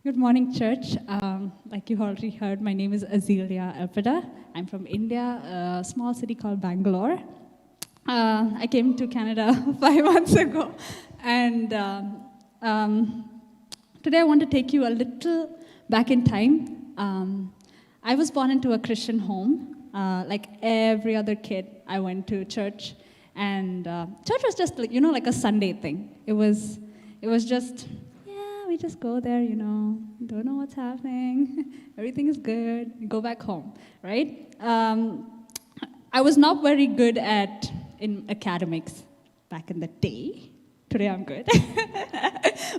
Good morning, church. Like you already heard, my name is Azelia, Elfreda. I'm from India, a small city called Bangalore. I came to Canada 5 months ago, and today I want to take you a little back in time. I was born into a Christian home. Like every other kid, I went to church, and church was just like a Sunday thing. It was just we just go there, don't know what's happening, everything is good, we go back home, right? I was not very good in academics back in the day. Today I'm good.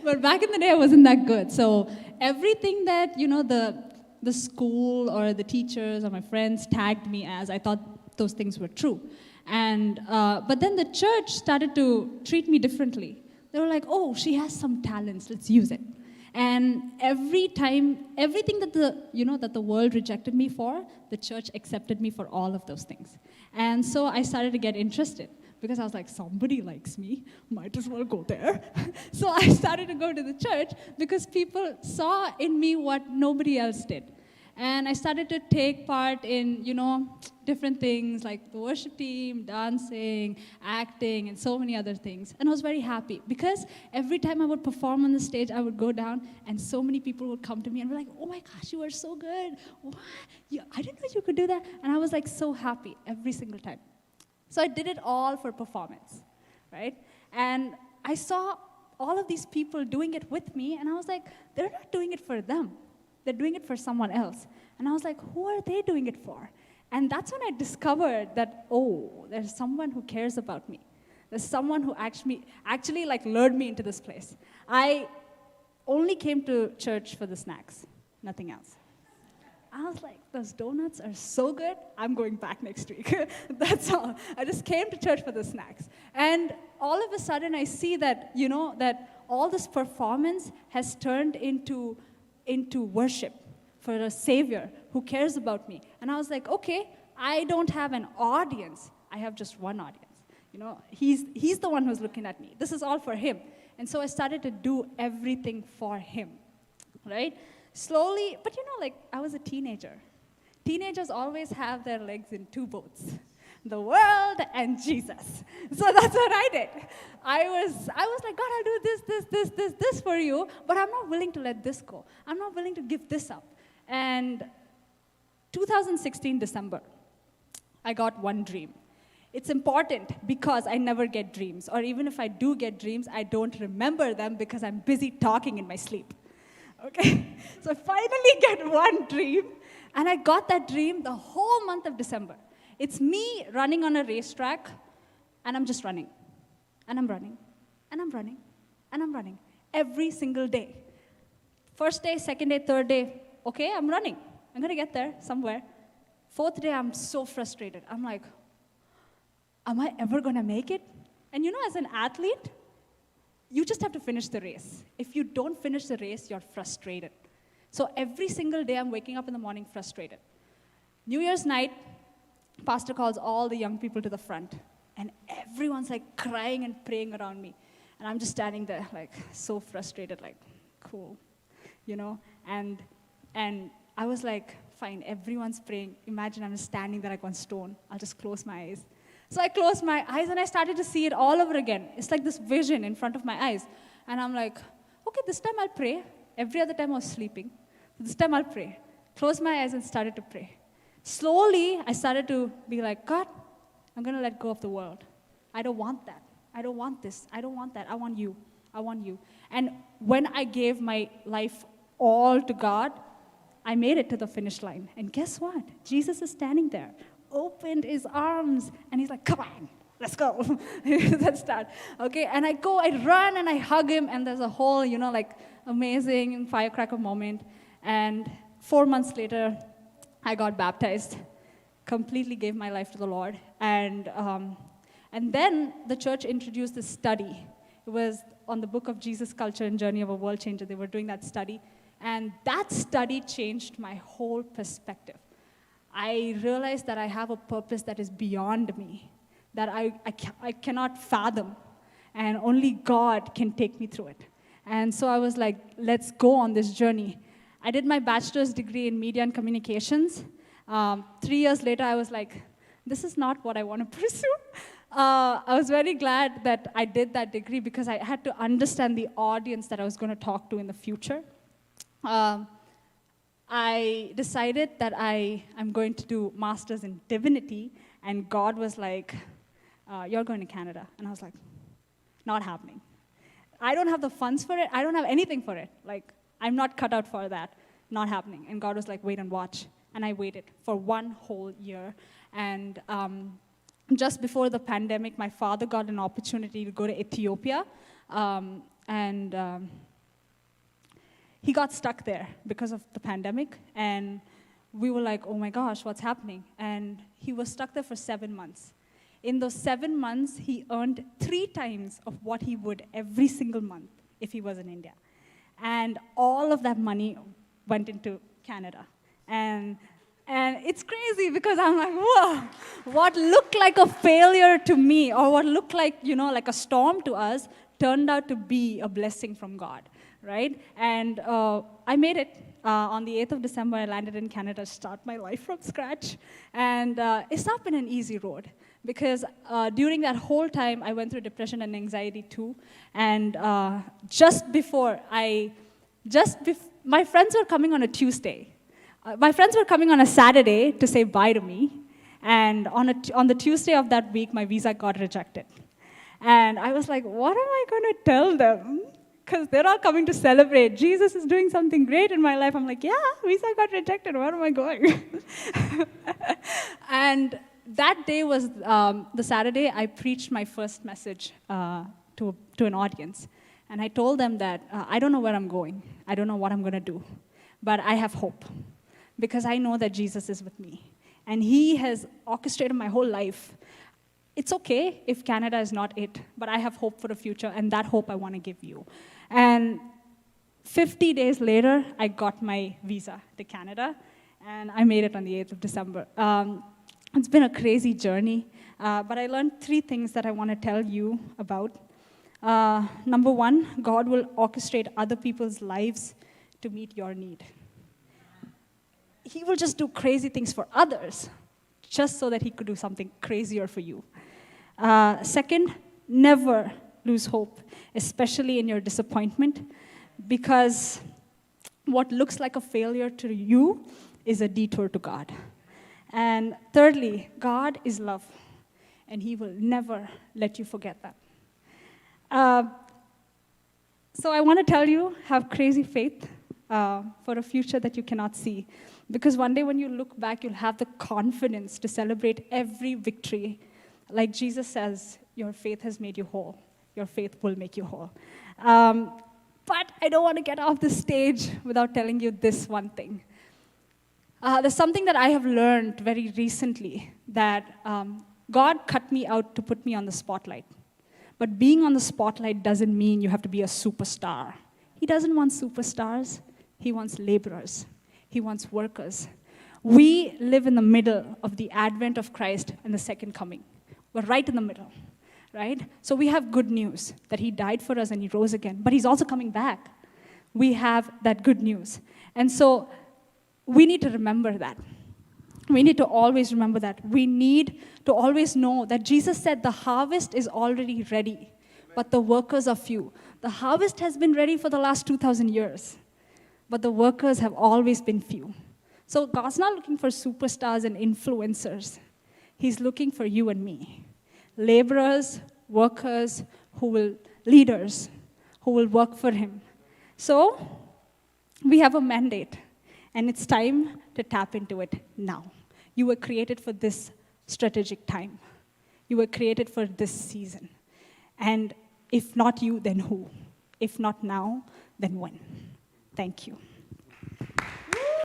But back in the day I wasn't that good. So everything that, the school or the teachers or my friends tagged me as, I thought those things were true. And but then the church started to treat me differently. They were like, oh, she has some talents, let's use it. And everything that the world rejected me for, the church accepted me for all of those things. And so I started to get interested because I was like, somebody likes me, might as well go there. So I started to go to the church because people saw in me what nobody else did. And I started to take part in, different things like the worship team, dancing, acting, and so many other things. And I was very happy because every time I would perform on the stage, I would go down and so many people would come to me and be like, oh my gosh, you are so good. What? I didn't know you could do that. And I was like so happy every single time. So I did it all for performance, right? And I saw all of these people doing it with me, and I was like, they're not doing it for them. They're doing it for someone else. And I was like, who are they doing it for? And that's when I discovered that, oh, there's someone who cares about me. There's someone who actually lured me into this place. I only came to church for the snacks, nothing else. I was like, those donuts are so good, I'm going back next week. That's all. I just came to church for the snacks. And all of a sudden I see that, that all this performance has turned into worship for a Savior who cares about me. And I was like, okay, I don't have an audience. I have just one audience. He's the one who's looking at me. This is all for him. And so I started to do everything for him, right? Slowly, but I was a teenager. Teenagers always have their legs in two boats, the world and Jesus. So that's what I did. I was like, God, I'll do this for you, but I'm not willing to let this go. I'm not willing to give this up. And 2016 December, I got one dream. It's important because I never get dreams, or even if I do get dreams, I don't remember them because I'm busy talking in my sleep. Okay? So I finally get one dream, and I got that dream the whole month of December. It's me running on a racetrack, and I'm just running. And I'm running, and I'm running, and I'm running. Every single day. First day, second day, third day, okay, I'm running. I'm going to get there somewhere. Fourth day, I'm so frustrated. I'm like, am I ever going to make it? And as an athlete, you just have to finish the race. If you don't finish the race, you're frustrated. So every single day, I'm waking up in the morning frustrated. New Year's night, pastor calls all the young people to the front. And everyone's like crying and praying around me. And I'm just standing there like so frustrated, like, cool, And I was like, fine, everyone's praying. Imagine I'm just standing there like one stone. I'll just close my eyes. So I closed my eyes and I started to see it all over again. It's like this vision in front of my eyes. And I'm like, okay, this time I'll pray. Every other time I was sleeping. This time I'll pray. Closed my eyes and started to pray. Slowly, I started to be like, God, I'm going to let go of the world. I don't want that. I don't want this. I don't want that. I want you. I want you. And when I gave my life all to God, I made it to the finish line. And guess what? Jesus is standing there, opened his arms, and he's like, come on, let's go. Let's start. Okay, and I run, and I hug him, and there's a whole, amazing firecracker moment. And 4 months later, I got baptized, completely gave my life to the Lord. And then the church introduced this study. It was on the book of Jesus, Culture, and Journey of a World Changer. They were doing that study. And that study changed my whole perspective. I realized that I have a purpose that is beyond me, that I cannot fathom, and only God can take me through it. And so I was like, let's go on this journey. I did my bachelor's degree in media and communications. 3 years later, I was like, this is not what I want to pursue. I was very glad that I did that degree because I had to understand the audience that I was going to talk to in the future. I decided that I'm going to do master's in divinity, and God was like, you're going to Canada. And I was like, not happening. I don't have the funds for it. I don't have anything for it. Like, I'm not cut out for that. Not happening. And God was like, wait and watch. And I waited for 1 whole year. And just before the pandemic, my father got an opportunity to go to Ethiopia. He got stuck there because of the pandemic. And we were like, oh my gosh, what's happening? And he was stuck there for 7 months. In those 7 months, he earned 3 times of what he would every single month if he was in India. And all of that money went into Canada. And it's crazy because I'm like, whoa, what looked like a failure to me or what looked like, like a storm to us turned out to be a blessing from God, right? And I made it. On the 8th of December, I landed in Canada to start my life from scratch. And it's not been an easy road because during that whole time, I went through depression and anxiety too. And my friends were coming on a Tuesday. My friends were coming on a Saturday to say bye to me. And on the Tuesday of that week, my visa got rejected. And I was like, what am I going to tell them? Because they're all coming to celebrate. Jesus is doing something great in my life. I'm like, yeah, visa got rejected. Where am I going? And that day was the Saturday I preached my first message to an audience. And I told them that I don't know where I'm going. I don't know what I'm going to do. But I have hope because I know that Jesus is with me. And he has orchestrated my whole life. It's okay if Canada is not it, but I have hope for the future, and that hope I want to give you. And 50 days later, I got my visa to Canada, and I made it on the 8th of December. It's been a crazy journey, but I learned 3 things that I want to tell you about. Number 1, God will orchestrate other people's lives to meet your need. He will just do crazy things for others, just so that he could do something crazier for you. Second, never lose hope, especially in your disappointment, because what looks like a failure to you is a detour to God. And thirdly, God is love, and he will never let you forget that. So I want to tell you, have crazy faith for a future that you cannot see. Because one day when you look back, you'll have the confidence to celebrate every victory. Like Jesus says, your faith has made you whole. Your faith will make you whole. But I don't want to get off the stage without telling you this one thing. There's something that I have learned very recently, that God cut me out to put me on the spotlight. But being on the spotlight doesn't mean you have to be a superstar. He doesn't want superstars. He wants laborers. He wants workers. We live in the middle of the advent of Christ and the second coming. We're right in the middle, right? So we have good news that he died for us and he rose again, but he's also coming back. We have that good news. And so we need to remember that. We need to always remember that. We need to always know that Jesus said the harvest is already ready, but the workers are few. The harvest has been ready for the last 2,000 years, but the workers have always been few. So God's not looking for superstars and influencers. He's looking for you and me. Laborers, workers, leaders who will work for him. So we have a mandate, and it's time to tap into it now. You were created for this strategic time. You were created for this season. And if not you, then who? If not now, then when? Thank you.